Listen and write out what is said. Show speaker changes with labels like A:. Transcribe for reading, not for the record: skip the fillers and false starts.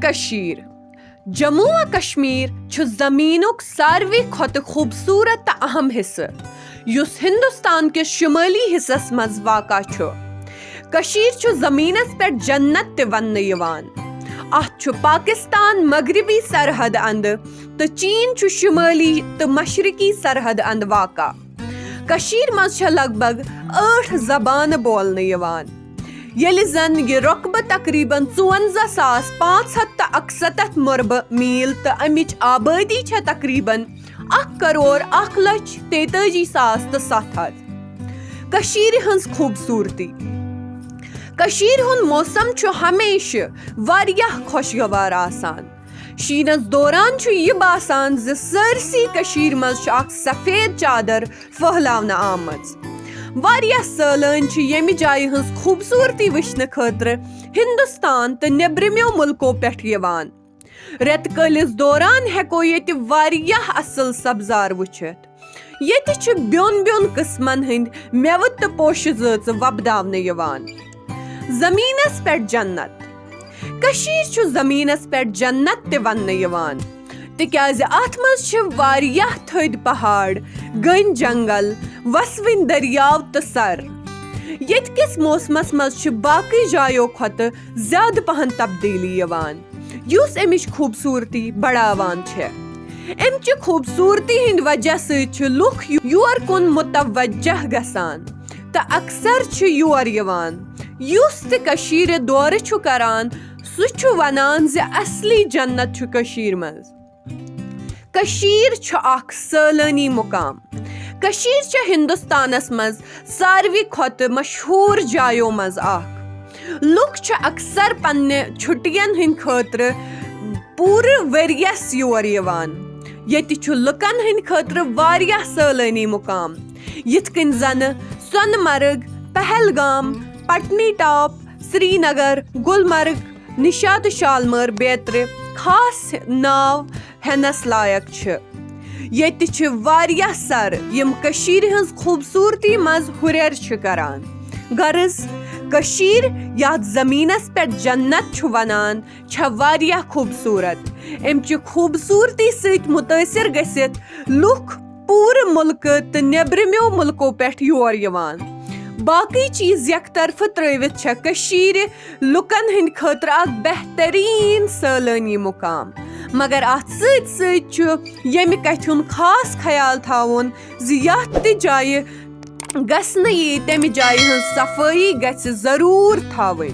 A: कशीर जम्मू व कश्मीर छु ज़मीनुक सारवी खोत खूबसूरत त अहम हिस्से युस हिंदुस्तान के शुमाली हिस्सस मज वाक़ा छु। कशीर छु ज़मीनस पे जन्नत ते वन्न यवान। अत छु पाकिस्तान मगरबी सरहद अंद तो चीन छु शुमाली तो मशरकी सरहद अंद वाक़ा। कशीर मज छ लगभग 8 ज़बान बोलने यवान। येली जन ये रकबा तकरीबन 54,561 मरब मील तो अमिच आबादी छ तकरीबन 1,43,43,700। कशीर हंस खूबसूरती कशीर हुन मौसम छु हमेशा वारियाह खुशगवार आसान। शीनस दौरान छु ये बासान ज सरसी कशीर मज छु अख सफेद चादर फहलावना आमज। वारियाह सैलान छु यमि जाय हंस खूबसूरती वुचने खतर हिंदुस्तान तो नेब्रमियो मुल्को पेठ यवान। रेतकालिस दौरान हेको येति वारियाह असल सब्जार वुचित। येति छु ब्योन ब्योन किस्मन हिंद मेव तो पोश ज़ात वबदावने यवान। ज़मीनस पेठ जन्नत कशीर छु ज़मीनस पेठ जन्नत ते वन्ने यवान तिक्याज़ अथ मज छु वारियाह थद पहाड़ गन जंगल वसविन दरियाव तो सर। येतकिस मौसमस मज छु बाकी जायो खत ज्यादा पहन तब्दीली यवान युस एमिच खूबसूरती बढ़ावान छे। एमच खूबसूरती हिंद वजह से छु लुख योर कुन मुतवज्जह गसान तो अक्सर छु योर यवान। युस ते कशीर दौर छु करान सु छु वनान ज असली जन्नत छु कशीर मज। कशीर छु अख सैलानी मुकाम। कशीर छु हिंदुस्तानस मज सारवी खोत मशहूर जायो मज अख। लुक छु अक्सर पन्ने छुट्टियन हिंद खतर पूरे वरियस योर यवान। येति छु लुकन हिंद खतर वारियाह सैलानी मुकाम यिथकन जन सोनमर्ग, पहलगाम, पटनी टॉप, श्रीनगर, गुलमर्ग, निशात शालमर बेत्र खास नाव हेनस लायक छ। येति छ वारियाह सर यम कशीर हंस खूबसूरती मज हुरेर छ करान। गर्ज कशीर यात ज़मीनस पे जन्नत छु वनान छ वारियाह खूबसूरत। एमच खूबसूरती सहित मुतासिर गसित लुक पूरे मुल्क तो नेब्रमियो मुल्को पेठ योर यवान। बाकी चीज यक तरफ त्रवित छ कशीर लुकन हिंद खतर अख बेहतरीन सैलानी मुकाम। मगर अत सत सत छु यमि कथ हुन खास ख्याल थावन ज यथ ते जाय गसन यी तमि जाय हंस सफाई गछ जरूर थावै।